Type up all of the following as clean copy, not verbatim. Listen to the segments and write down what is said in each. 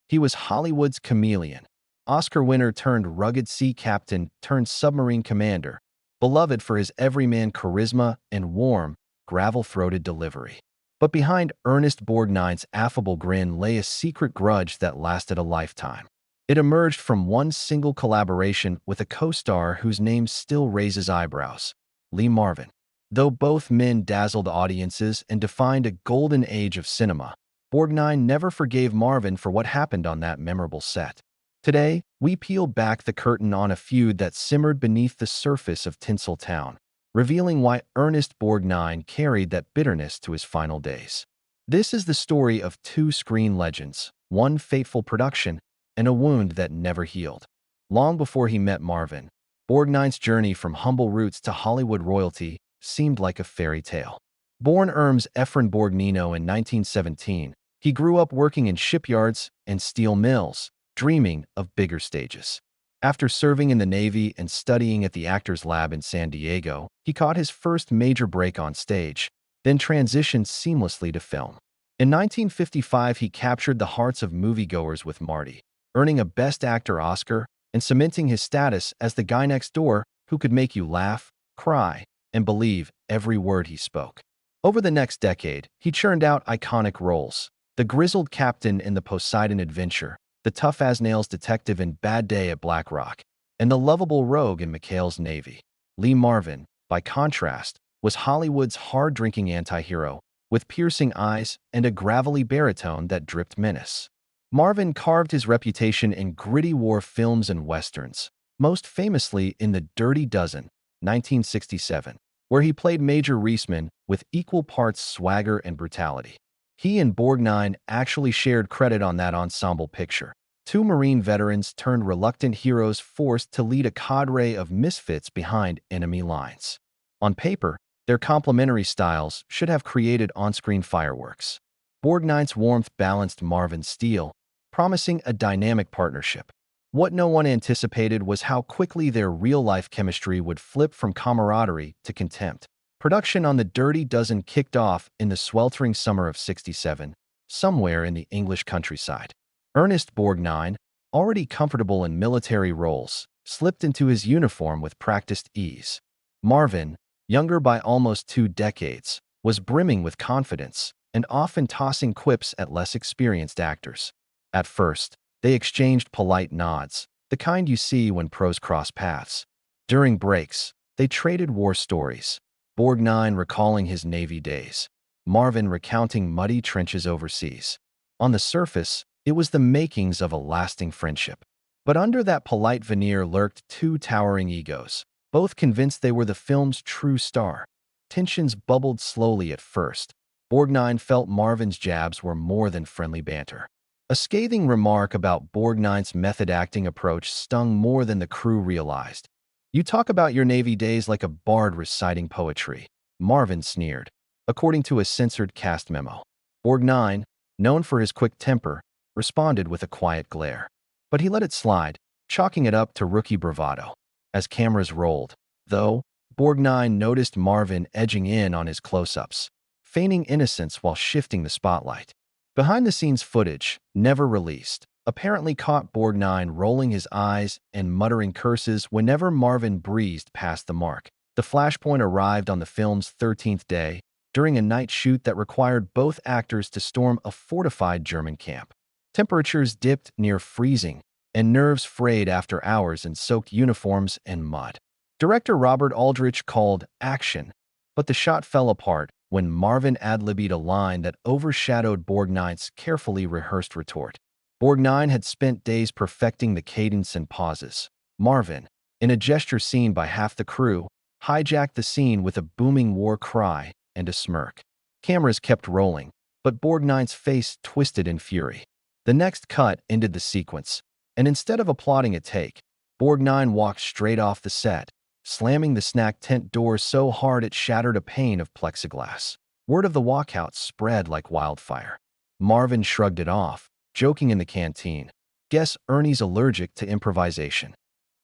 He was Hollywood's chameleon, Oscar winner turned rugged sea captain turned submarine commander, beloved for his everyman charisma and warm, gravel-throated delivery. But behind Ernest Borgnine's affable grin lay a secret grudge that lasted a lifetime. It emerged from one single collaboration with a co-star whose name still raises eyebrows, Lee Marvin. Though both men dazzled audiences and defined a golden age of cinema, Borgnine never forgave Marvin for what happened on that memorable set. Today, we peel back the curtain on a feud that simmered beneath the surface of Tinseltown, revealing why Ernest Borgnine carried that bitterness to his final days. This is the story of two screen legends, one fateful production, and a wound that never healed. Long before he met Marvin, Borgnine's journey from humble roots to Hollywood royalty seemed like a fairy tale. Born Erms Efren Borgnino in 1917, he grew up working in shipyards and steel mills, dreaming of bigger stages. After serving in the Navy and studying at the Actors Lab in San Diego, he caught his first major break on stage, then transitioned seamlessly to film. In 1955, he captured the hearts of moviegoers with Marty, earning a Best Actor Oscar and cementing his status as the guy next door who could make you laugh, cry, and believe every word he spoke. Over the next decade, he churned out iconic roles: the grizzled captain in The Poseidon Adventure, the tough-as-nails detective in Bad Day at Black Rock, and the lovable rogue in McHale's Navy. Lee Marvin, by contrast, was Hollywood's hard-drinking anti-hero, with piercing eyes and a gravelly baritone that dripped menace. Marvin carved his reputation in gritty war films and westerns, most famously in The Dirty Dozen, 1967, where he played Major Reisman with equal parts swagger and brutality. He and Borgnine actually shared credit on that ensemble picture. Two Marine veterans turned reluctant heroes forced to lead a cadre of misfits behind enemy lines. On paper, their complementary styles should have created on-screen fireworks. Borgnine's warmth balanced Marvin's steel, promising a dynamic partnership. What no one anticipated was how quickly their real-life chemistry would flip from camaraderie to contempt. Production on The Dirty Dozen kicked off in the sweltering summer of '67, somewhere in the English countryside. Ernest Borgnine, already comfortable in military roles, slipped into his uniform with practiced ease. Marvin, younger by almost 2 decades, was brimming with confidence and often tossing quips at less experienced actors. At first, they exchanged polite nods, the kind you see when pros cross paths. During breaks, they traded war stories, Borgnine recalling his Navy days, Marvin recounting muddy trenches overseas. On the surface, it was the makings of a lasting friendship. But under that polite veneer lurked two towering egos, both convinced they were the film's true star. Tensions bubbled slowly at first. Borgnine felt Marvin's jabs were more than friendly banter. A scathing remark about Borgnine's method acting approach stung more than the crew realized. "You talk about your Navy days like a bard reciting poetry," Marvin sneered, according to a censored cast memo. Borgnine, known for his quick temper, responded with a quiet glare. But he let it slide, chalking it up to rookie bravado. As cameras rolled, though, Borgnine noticed Marvin edging in on his close-ups, feigning innocence while shifting the spotlight. Behind-the-scenes footage, never released, apparently caught Borgnine rolling his eyes and muttering curses whenever Marvin breezed past the mark. The flashpoint arrived on the film's 13th day, during a night shoot that required both actors to storm a fortified German camp. Temperatures dipped near freezing, and nerves frayed after hours in soaked uniforms and mud. Director Robert Aldrich called action, but the shot fell apart when Marvin ad-libbed a line that overshadowed Borgnine's carefully rehearsed retort. Borgnine had spent days perfecting the cadence and pauses. Marvin, in a gesture seen by half the crew, hijacked the scene with a booming war cry and a smirk. Cameras kept rolling, but Borgnine's face twisted in fury. The next cut ended the sequence, and instead of applauding a take, Borgnine walked straight off the set, slamming the snack tent door so hard it shattered a pane of plexiglass. Word of the walkout spread like wildfire. Marvin shrugged it off, joking in the canteen, "Guess Ernie's allergic to improvisation."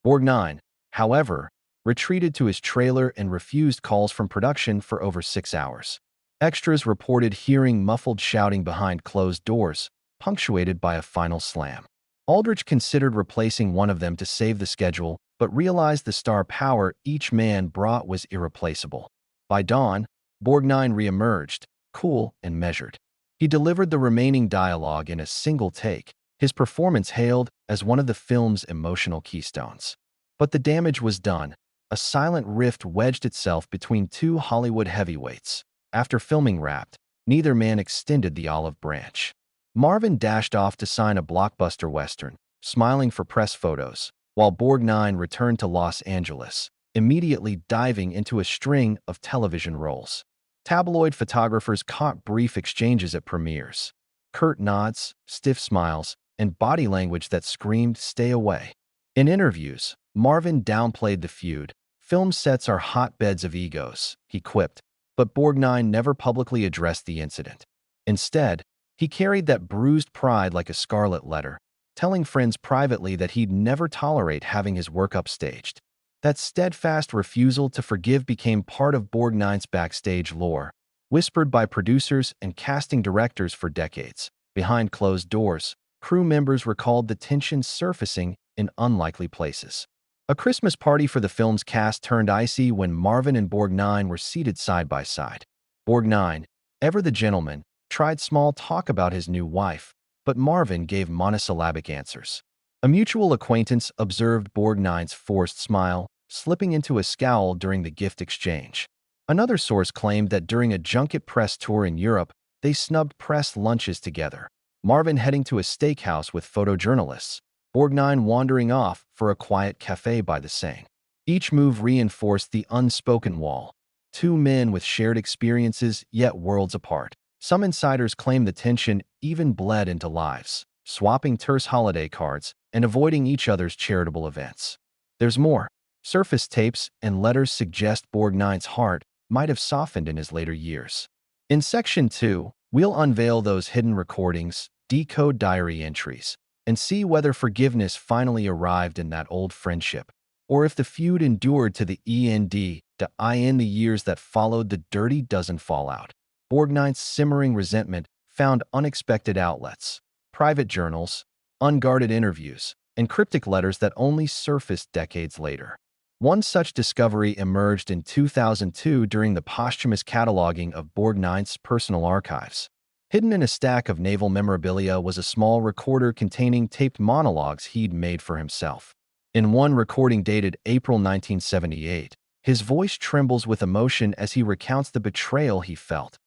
Borgnine, however, retreated to his trailer and refused calls from production for over 6 hours. Extras reported hearing muffled shouting behind closed doors, punctuated by a final slam. Aldrich considered replacing one of them to save the schedule, but realized the star power each man brought was irreplaceable. By dawn, Borgnine reemerged, cool and measured. He delivered the remaining dialogue in a single take, his performance hailed as one of the film's emotional keystones. But the damage was done. A silent rift wedged itself between two Hollywood heavyweights. After filming wrapped, neither man extended the olive branch. Marvin dashed off to sign a blockbuster western, smiling for press photos, while Borgnine returned to Los Angeles, immediately diving into a string of television roles. Tabloid photographers caught brief exchanges at premieres. Curt nods, stiff smiles, and body language that screamed, "Stay away." In interviews, Marvin downplayed the feud. "Film sets are hotbeds of egos," he quipped, but Borgnine never publicly addressed the incident. Instead, he carried that bruised pride like a scarlet letter, telling friends privately that he'd never tolerate having his work upstaged. That steadfast refusal to forgive became part of Borgnine's backstage lore, whispered by producers and casting directors for decades. Behind closed doors, crew members recalled the tension surfacing in unlikely places. A Christmas party for the film's cast turned icy when Marvin and Borgnine were seated side by side. Borgnine, ever the gentleman, tried small talk about his new wife, but Marvin gave monosyllabic answers. A mutual acquaintance observed Borgnine's forced smile, slipping into a scowl during the gift exchange. Another source claimed that during a junket press tour in Europe, they snubbed press lunches together, Marvin heading to a steakhouse with photojournalists, Borgnine wandering off for a quiet cafe by the Seine. Each move reinforced the unspoken wall. Two men with shared experiences, yet worlds apart. Some insiders claim the tension even bled into lives, swapping terse holiday cards and avoiding each other's charitable events. There's more. Surface tapes and letters suggest Borgnine's heart might have softened in his later years. In Section 2, we'll unveil those hidden recordings, decode diary entries, and see whether forgiveness finally arrived in that old friendship, or if the feud endured to the end in the years that followed the Dirty Dozen fallout. Borgnine's simmering resentment found unexpected outlets: private journals, unguarded interviews, and cryptic letters that only surfaced decades later. One such discovery emerged in 2002 during the posthumous cataloging of Borgnine's personal archives. Hidden in a stack of naval memorabilia was a small recorder containing taped monologues he'd made for himself. In one recording dated April 1978, his voice trembles with emotion as he recounts the betrayal he felt.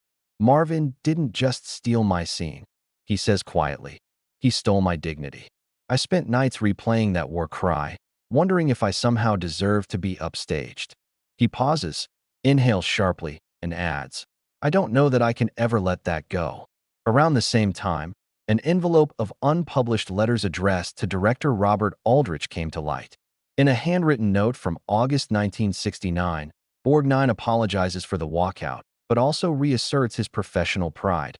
"Marvin didn't just steal my scene," he says quietly. "He stole my dignity. I spent nights replaying that war cry, wondering if I somehow deserved to be upstaged." He pauses, inhales sharply, and adds, "I don't know that I can ever let that go." Around the same time, an envelope of unpublished letters addressed to director Robert Aldrich came to light. In a handwritten note from August 1969, Borgnine apologizes for the walkout, but also reasserts his professional pride.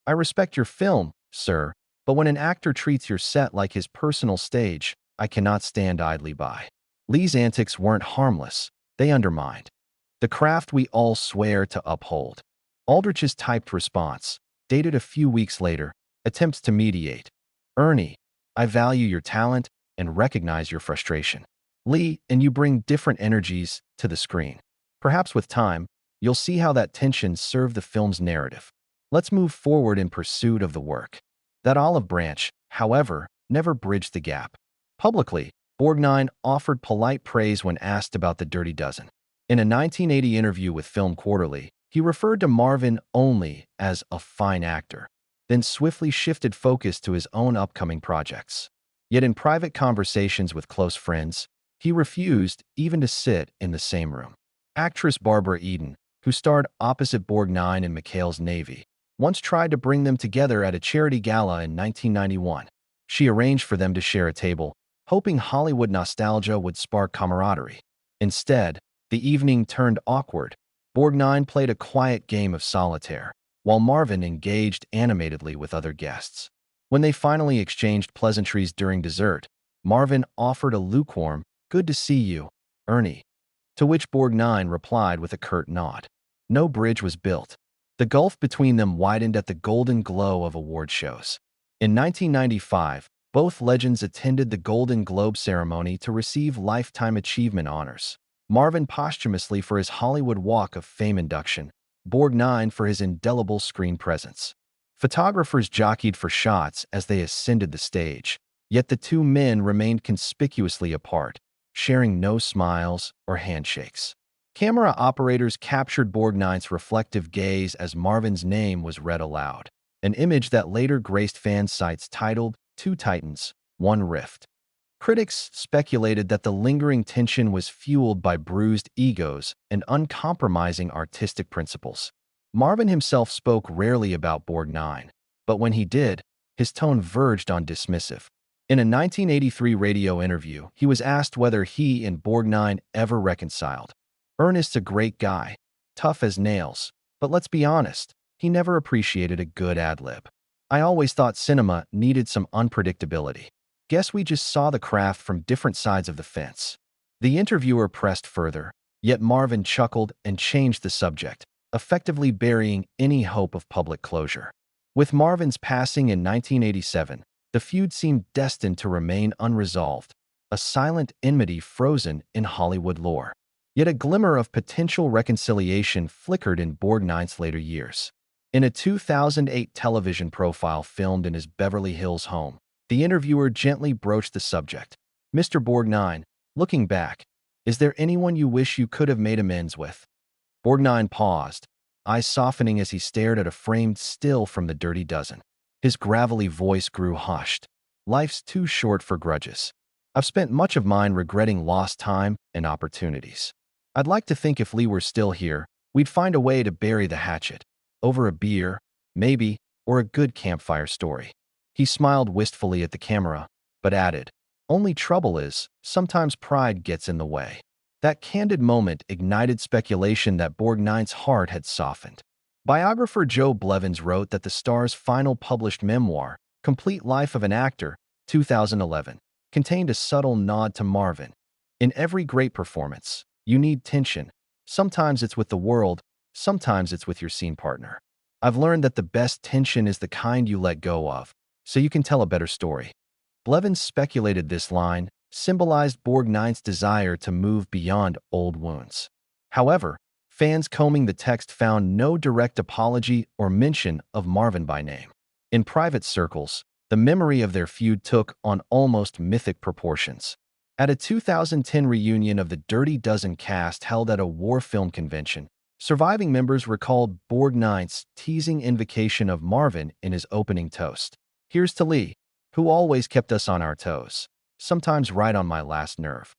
"I respect your film, sir, but when an actor treats your set like his personal stage, I cannot stand idly by." Lee's antics weren't harmless. They undermined the craft we all swear to uphold. Aldrich's typed response, dated a few weeks later, attempts to mediate. "Ernie, I value your talent and recognize your frustration. Lee, and you bring different energies to the screen. Perhaps with time, you'll see how that tension served the film's narrative. Let's move forward in pursuit of the work." That olive branch, however, never bridged the gap. Publicly, Borgnine offered polite praise when asked about the Dirty Dozen. In a 1980 interview with Film Quarterly, he referred to Marvin only as a fine actor, then swiftly shifted focus to his own upcoming projects. Yet in private conversations with close friends, he refused even to sit in the same room. Actress Barbara Eden, who starred opposite Borgnine in McHale's Navy, once tried to bring them together at a charity gala in 1991. She arranged for them to share a table, hoping Hollywood nostalgia would spark camaraderie. Instead, the evening turned awkward. Borgnine played a quiet game of solitaire, while Marvin engaged animatedly with other guests. When they finally exchanged pleasantries during dessert, Marvin offered a lukewarm, "Good to see you, Ernie," to which Borgnine replied with a curt nod. No bridge was built. The gulf between them widened at the golden glow of award shows. In 1995, both legends attended the Golden Globe ceremony to receive Lifetime Achievement honors. Marvin posthumously for his Hollywood Walk of Fame induction, Borgnine for his indelible screen presence. Photographers jockeyed for shots as they ascended the stage, yet the two men remained conspicuously apart, sharing no smiles or handshakes. Camera operators captured Borgnine's reflective gaze as Marvin's name was read aloud, an image that later graced fan sites titled Two Titans, One Rift. Critics speculated that the lingering tension was fueled by bruised egos and uncompromising artistic principles. Marvin himself spoke rarely about Borgnine, but when he did, his tone verged on dismissive. In a 1983 radio interview, he was asked whether he and Borgnine ever reconciled. Ernest's a great guy, tough as nails, but let's be honest, he never appreciated a good ad-lib. I always thought cinema needed some unpredictability. Guess we just saw the craft from different sides of the fence. The interviewer pressed further, yet Marvin chuckled and changed the subject, effectively burying any hope of public closure. With Marvin's passing in 1987, the feud seemed destined to remain unresolved, a silent enmity frozen in Hollywood lore. Yet a glimmer of potential reconciliation flickered in Borgnine's later years. In a 2008 television profile filmed in his Beverly Hills home, the interviewer gently broached the subject. "Mr. Borgnine, looking back, is there anyone you wish you could have made amends with?" Borgnine paused, eyes softening as he stared at a framed still from The Dirty Dozen. His gravelly voice grew hushed. "Life's too short for grudges. I've spent much of mine regretting lost time and opportunities. I'd like to think if Lee were still here, we'd find a way to bury the hatchet. Over a beer, maybe, or a good campfire story." He smiled wistfully at the camera, but added, "Only trouble is, sometimes pride gets in the way." That candid moment ignited speculation that Borgnine's heart had softened. Biographer Joe Blevins wrote that the star's final published memoir, Complete Life of an Actor, 2011, contained a subtle nod to Marvin. In every great performance, you need tension. Sometimes it's with the world, sometimes it's with your scene partner. I've learned that the best tension is the kind you let go of, so you can tell a better story. Blevins speculated this line symbolized Borgnine's desire to move beyond old wounds. However, fans combing the text found no direct apology or mention of Marvin by name. In private circles, the memory of their feud took on almost mythic proportions. At a 2010 reunion of the Dirty Dozen cast held at a war film convention, surviving members recalled Borgnine's teasing invocation of Marvin in his opening toast. "Here's to Lee, who always kept us on our toes, sometimes right on my last nerve."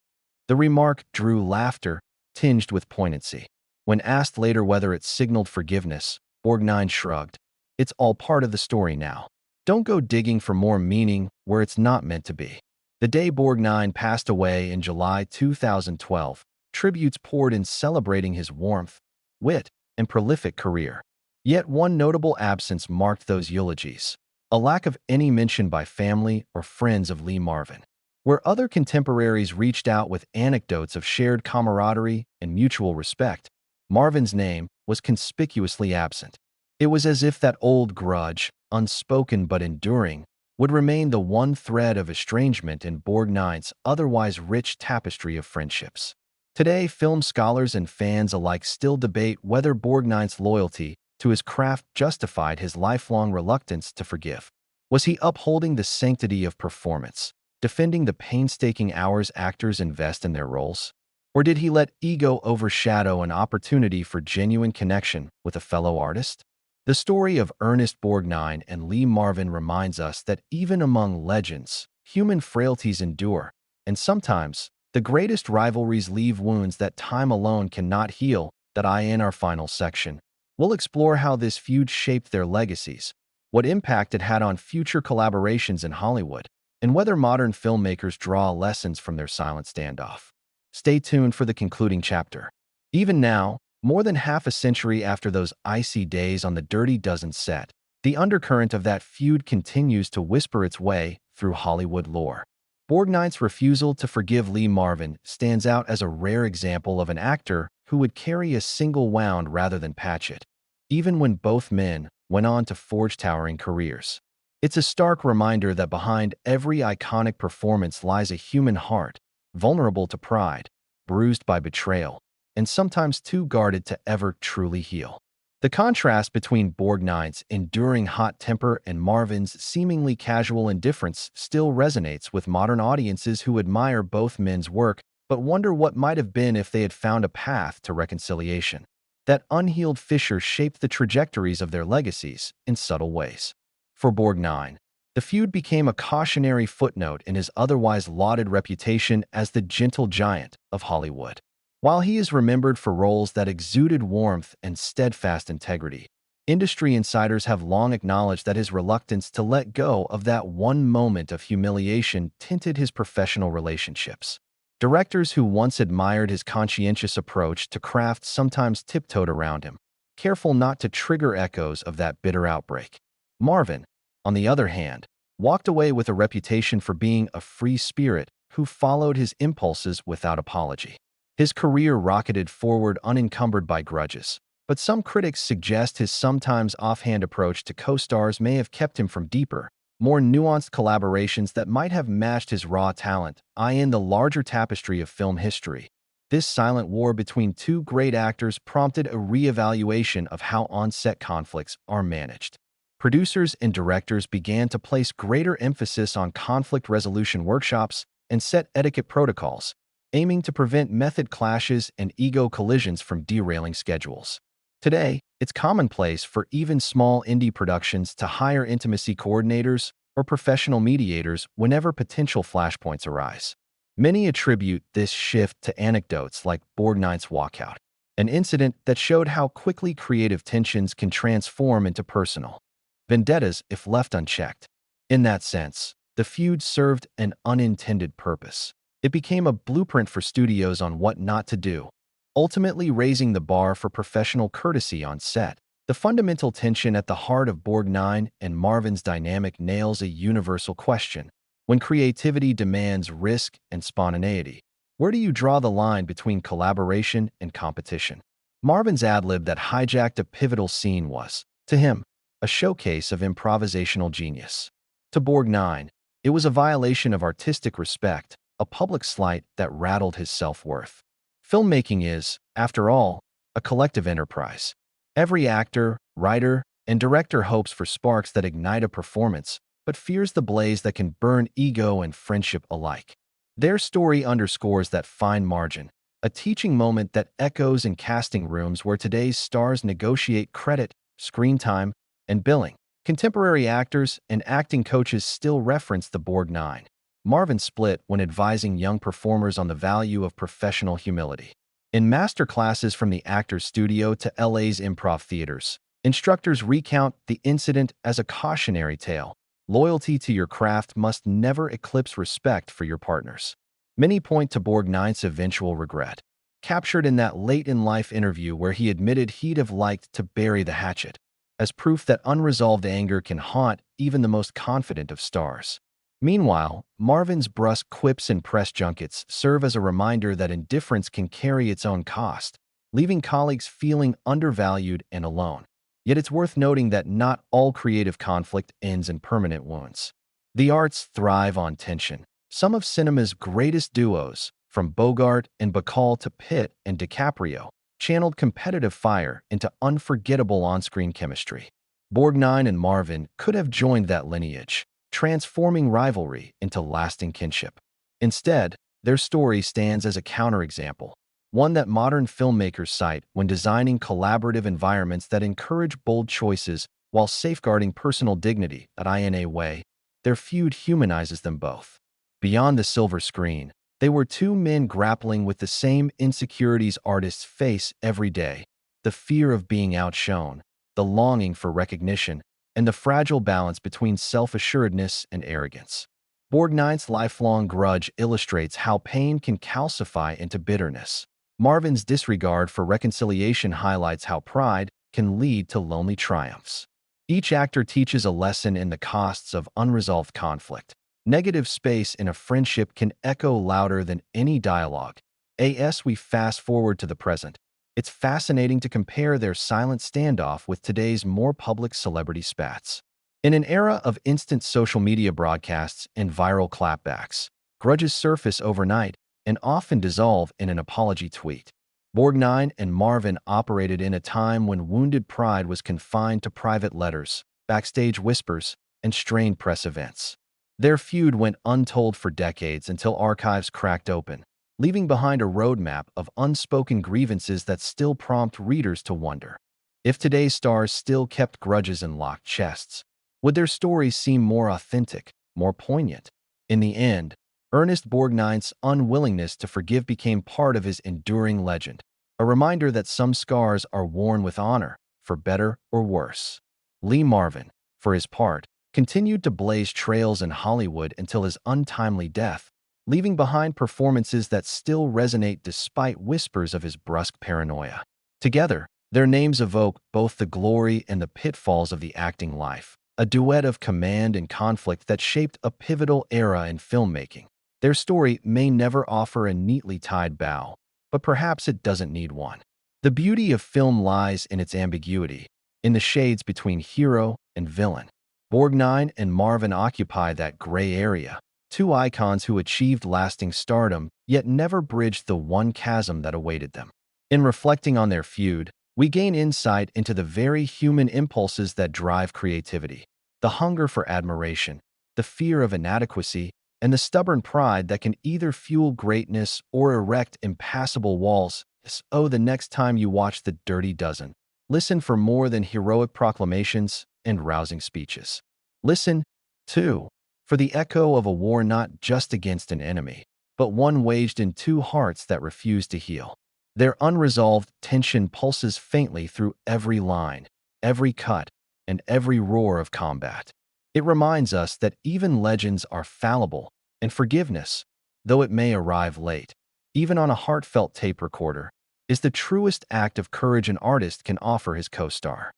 The remark drew laughter, tinged with poignancy. When asked later whether it signaled forgiveness, Borgnine shrugged. "It's all part of the story now. Don't go digging for more meaning where it's not meant to be." The day Borgnine passed away in July 2012, tributes poured in celebrating his warmth, wit, and prolific career. Yet one notable absence marked those eulogies: a lack of any mention by family or friends of Lee Marvin. Where other contemporaries reached out with anecdotes of shared camaraderie and mutual respect, Marvin's name was conspicuously absent. It was as if that old grudge, unspoken but enduring, would remain the one thread of estrangement in Borgnine's otherwise rich tapestry of friendships. Today, film scholars and fans alike still debate whether Borgnine's loyalty to his craft justified his lifelong reluctance to forgive. Was he upholding the sanctity of performance, defending the painstaking hours actors invest in their roles? Or did he let ego overshadow an opportunity for genuine connection with a fellow artist? The story of Ernest Borgnine and Lee Marvin reminds us that even among legends, human frailties endure, and sometimes the greatest rivalries leave wounds that time alone cannot heal. In our final section, we'll explore how this feud shaped their legacies, what impact it had on future collaborations in Hollywood, and whether modern filmmakers draw lessons from their silent standoff. Stay tuned for the concluding chapter. Even now, more than half a century after those icy days on the Dirty Dozen set, the undercurrent of that feud continues to whisper its way through Hollywood lore. Borgnine's refusal to forgive Lee Marvin stands out as a rare example of an actor who would carry a single wound rather than patch it, even when both men went on to forge towering careers. It's a stark reminder that behind every iconic performance lies a human heart, vulnerable to pride, bruised by betrayal, and sometimes too guarded to ever truly heal. The contrast between Borgnine's enduring hot temper and Marvin's seemingly casual indifference still resonates with modern audiences who admire both men's work but wonder what might have been if they had found a path to reconciliation. That unhealed fissure shaped the trajectories of their legacies in subtle ways. For Borgnine, the feud became a cautionary footnote in his otherwise lauded reputation as the gentle giant of Hollywood. While he is remembered for roles that exuded warmth and steadfast integrity, industry insiders have long acknowledged that his reluctance to let go of that one moment of humiliation tinted his professional relationships. Directors who once admired his conscientious approach to craft sometimes tiptoed around him, careful not to trigger echoes of that bitter outbreak. Marvin, on the other hand, walked away with a reputation for being a free spirit who followed his impulses without apology. His career rocketed forward unencumbered by grudges, but some critics suggest his sometimes offhand approach to co-stars may have kept him from deeper, more nuanced collaborations that might have matched his raw talent. In the larger tapestry of film history, this silent war between two great actors prompted a re-evaluation of how on-set conflicts are managed. Producers and directors began to place greater emphasis on conflict resolution workshops and set etiquette protocols, aiming to prevent method clashes and ego collisions from derailing schedules. Today, it's commonplace for even small indie productions to hire intimacy coordinators or professional mediators whenever potential flashpoints arise. Many attribute this shift to anecdotes like Borgnine's walkout, an incident that showed how quickly creative tensions can transform into personal vendettas if left unchecked. In that sense, the feud served an unintended purpose. It became a blueprint for studios on what not to do, ultimately raising the bar for professional courtesy on set. The fundamental tension at the heart of Borgnine and Marvin's dynamic nails a universal question. When creativity demands risk and spontaneity, where do you draw the line between collaboration and competition? Marvin's ad-lib that hijacked a pivotal scene was, to him, a showcase of improvisational genius. To Borgnine, it was a violation of artistic respect, a public slight that rattled his self-worth. Filmmaking is, after all, a collective enterprise. Every actor, writer, and director hopes for sparks that ignite a performance, but fears the blaze that can burn ego and friendship alike. Their story underscores that fine margin, a teaching moment that echoes in casting rooms where today's stars negotiate credit, screen time, and billing. Contemporary actors and acting coaches still reference the Borgnine Marvin split when advising young performers on the value of professional humility. In master classes from the Actors Studio to LA's improv theaters, instructors recount the incident as a cautionary tale. Loyalty to your craft must never eclipse respect for your partners. Many point to Borgnine's eventual regret, captured in that late-in-life interview where he admitted he'd have liked to bury the hatchet, as proof that unresolved anger can haunt even the most confident of stars. Meanwhile, Marvin's brusque quips and press junkets serve as a reminder that indifference can carry its own cost, leaving colleagues feeling undervalued and alone. Yet it's worth noting that not all creative conflict ends in permanent wounds. The arts thrive on tension. Some of cinema's greatest duos, from Bogart and Bacall to Pitt and DiCaprio, channeled competitive fire into unforgettable on-screen chemistry. Borgnine and Marvin could have joined that lineage, transforming rivalry into lasting kinship. Instead, their story stands as a counterexample, one that modern filmmakers cite when designing collaborative environments that encourage bold choices while safeguarding personal dignity. In a way, their feud humanizes them both. Beyond the silver screen, they were two men grappling with the same insecurities artists face every day: the fear of being outshone, the longing for recognition, and the fragile balance between self-assuredness and arrogance. Borgnine's lifelong grudge illustrates how pain can calcify into bitterness. Marvin's disregard for reconciliation highlights how pride can lead to lonely triumphs. Each actor teaches a lesson in the costs of unresolved conflict. Negative space in a friendship can echo louder than any dialogue. As we fast forward to the present, it's fascinating to compare their silent standoff with today's more public celebrity spats. In an era of instant social media broadcasts and viral clapbacks, grudges surface overnight and often dissolve in an apology tweet. Borgnine and Marvin operated in a time when wounded pride was confined to private letters, backstage whispers, and strained press events. Their feud went untold for decades until archives cracked open, leaving behind a roadmap of unspoken grievances that still prompt readers to wonder. If today's stars still kept grudges in locked chests, would their stories seem more authentic, more poignant? In the end, Ernest Borgnine's unwillingness to forgive became part of his enduring legend, a reminder that some scars are worn with honor, for better or worse. Lee Marvin, for his part, continued to blaze trails in Hollywood until his untimely death, leaving behind performances that still resonate despite whispers of his brusque paranoia. Together, their names evoke both the glory and the pitfalls of the acting life, a duet of command and conflict that shaped a pivotal era in filmmaking. Their story may never offer a neatly tied bow, but perhaps it doesn't need one. The beauty of film lies in its ambiguity, in the shades between hero and villain. Borgnine and Marvin occupy that gray area, two icons who achieved lasting stardom yet never bridged the one chasm that awaited them. In reflecting on their feud, we gain insight into the very human impulses that drive creativity, the hunger for admiration, the fear of inadequacy, and the stubborn pride that can either fuel greatness or erect impassable walls. So the next time you watch The Dirty Dozen, listen for more than heroic proclamations and rousing speeches. Listen, too, for the echo of a war not just against an enemy, but one waged in two hearts that refuse to heal. Their unresolved tension pulses faintly through every line, every cut, and every roar of combat. It reminds us that even legends are fallible, and forgiveness, though it may arrive late, even on a heartfelt tape recorder, is the truest act of courage an artist can offer his co-star.